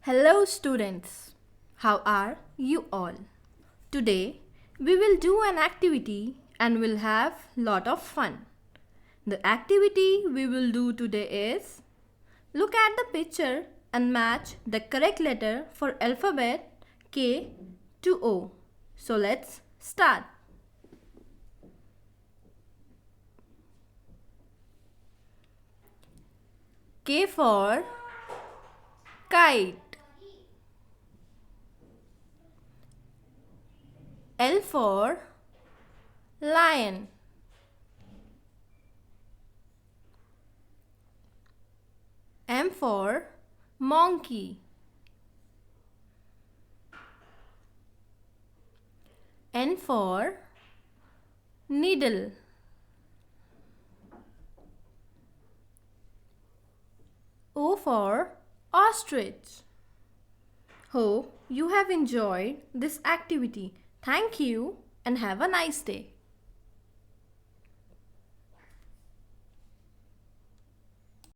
Hello students, how are you all? Today we will do an activity and we'll have lot of fun. The activity we will do today is look at the picture and match the correct letter for alphabet K to O. So let's start. K for kite. L for lion. M for monkey. N for needle. O for ostrich. Hope you have enjoyed this activity. Thank you and have a nice day.